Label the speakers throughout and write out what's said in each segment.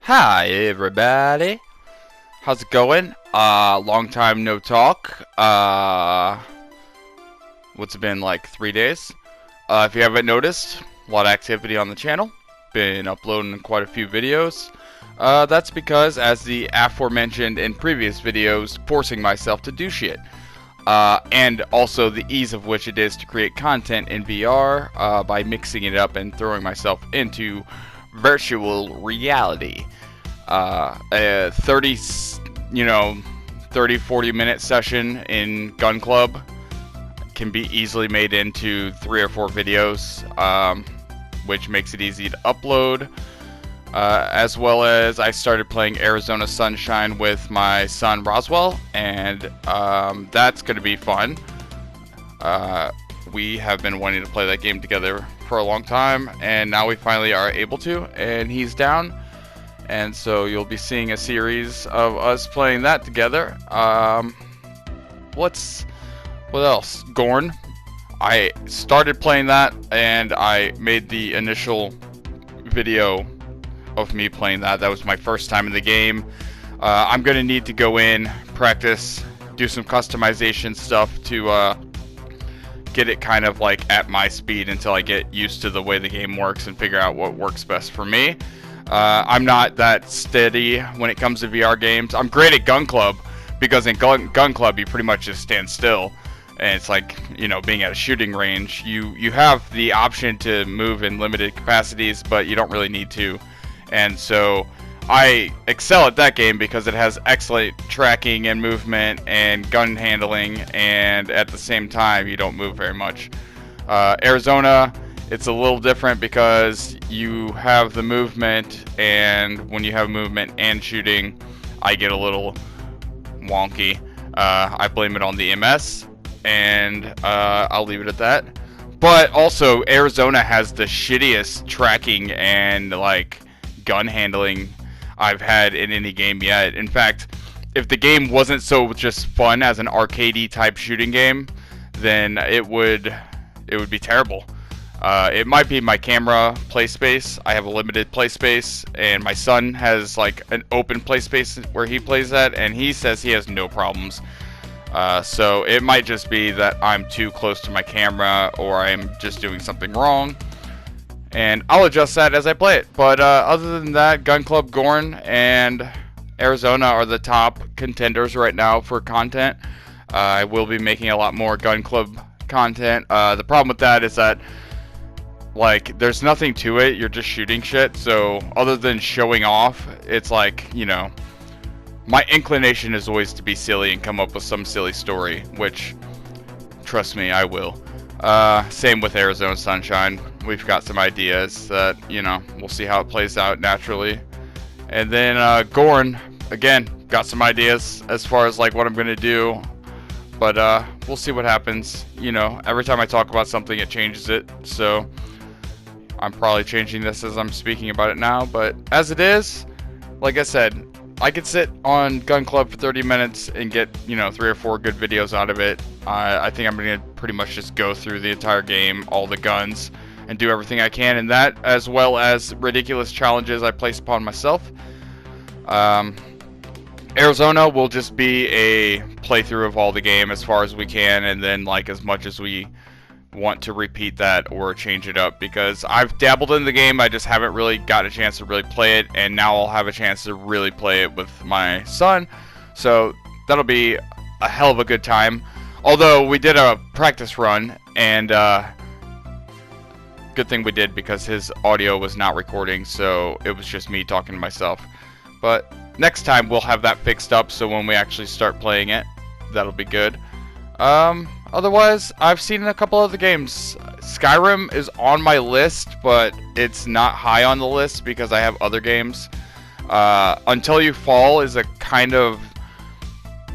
Speaker 1: Hi everybody, how's it going? Long time no talk. What's it been, like 3 days? If you haven't noticed, a lot of activity on the channel. Been uploading quite a few videos. That's because, as the aforementioned in previous videos, forcing myself to do shit. And also the ease of which it is to create content in VR by mixing it up and throwing myself into virtual reality. A 30-40 minute session in Gun Club can be easily made into 3 or 4 videos, which makes it easy to upload. As well as I started playing Arizona Sunshine with my son Roswell, and that's going to be fun. We have been wanting to play that game together for a long time, and now we finally are able to, and he's down. And so you'll be seeing a series of us playing that together. What else? Gorn. I started playing that, and I made the initial video of me playing that. That was my first time in the game. I'm gonna need to go in, practice, do some customization stuff to get it kind of like at my speed until I get used to the way the game works and figure out what works best for me. I'm not that steady when it comes to VR games. I'm great at Gun Club, because in Gun Club you pretty much just stand still, and it's like, you know, being at a shooting range. You have the option to move in limited capacities, but you don't really need to. And so I excel at that game because it has excellent tracking and movement and gun handling, and at the same time you don't move very much. Arizona, it's a little different because you have the movement, and when you have movement and shooting, I get a little wonky. I blame it on the MS, and I'll leave it at that. But also, Arizona has the shittiest tracking and like gun handling I've had in any game yet. In fact, if the game wasn't so just fun as an arcadey type shooting game, then it would be terrible. It might be my camera play space. I have a limited play space, and my son has like an open play space where he plays at, and he says he has no problems. So it might just be that I'm too close to my camera, or I'm just doing something wrong, and I'll adjust that as I play it. But other than that, Gun Club, Gorn, and Arizona are the top contenders right now for content. I will be making a lot more Gun Club content. The problem with that is that, like, there's nothing to it. You're just shooting shit. So other than showing off, it's like, you know, my inclination is always to be silly and come up with some silly story, which, trust me, I will. Same with Arizona Sunshine. We've got some ideas that, you know, we'll see how it plays out naturally. And then Gorn, again, got some ideas as far as like what I'm gonna do, but we'll see what happens. You know, every time I talk about something, it changes it. So I'm probably changing this as I'm speaking about it now, but as it is, like I said, I could sit on Gun Club for 30 minutes and get, you know, 3 or 4 good videos out of it. I think I'm going to pretty much just go through the entire game, all the guns, and do everything I can in that, as well as ridiculous challenges I place upon myself. Arizona will just be a playthrough of all the game as far as we can, and then like as much as we want to repeat that or change it up, because I've dabbled in the game, I just haven't really got a chance to really play it, and now I'll have a chance to really play it with my son, so that'll be a hell of a good time. Although we did a practice run, and good thing we did, because his audio was not recording, so it was just me talking to myself. But next time we'll have that fixed up, so when we actually start playing it, that'll be good. Otherwise, I've seen a couple other games. Skyrim is on my list, but it's not high on the list because I have other games. Until You Fall is a kind of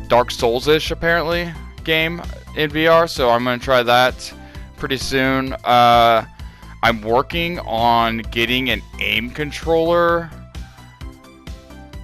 Speaker 1: Dark Souls-ish, apparently, game in VR, so I'm going to try that pretty soon. I'm working on getting an aim controller.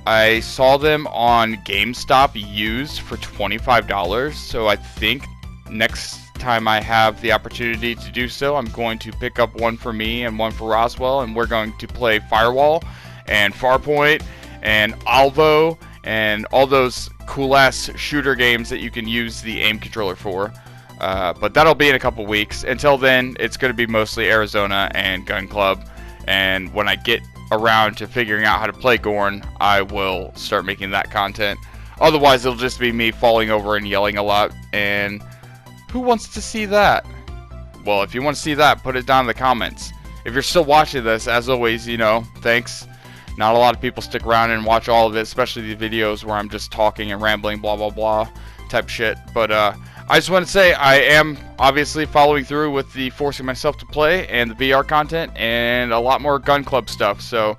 Speaker 1: I saw them on GameStop used for $25, so I think next time I have the opportunity to do so, I'm going to pick up one for me and one for Roswell, and we're going to play Firewall and Farpoint and Alvo, and all those cool-ass shooter games that you can use the aim controller for. But that'll be in a couple weeks. Until then, it's going to be mostly Arizona and Gun Club. And when I get around to figuring out how to play Gorn, I will start making that content. Otherwise, it'll just be me falling over and yelling a lot. And who wants to see that? Well, if you want to see that, put it down in the comments. If you're still watching this, as always, you know, thanks. Not a lot of people stick around and watch all of it, especially the videos where I'm just talking and rambling, blah, blah, blah type shit. But I just want to say I am obviously following through with the forcing myself to play and the VR content and a lot more Gun Club stuff. So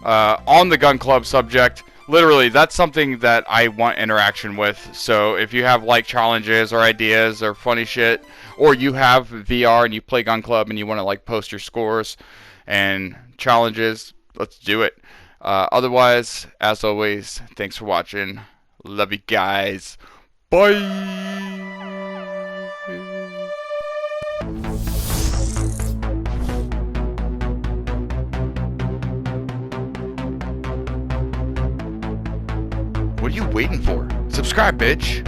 Speaker 1: on the Gun Club subject, literally, that's something that I want interaction with. So if you have like challenges or ideas or funny shit, or you have VR and you play Gun Club and you want to like post your scores and challenges, let's do it. Otherwise, as always, thanks for watching. Love you guys. Bye. What are you waiting for? Subscribe, bitch.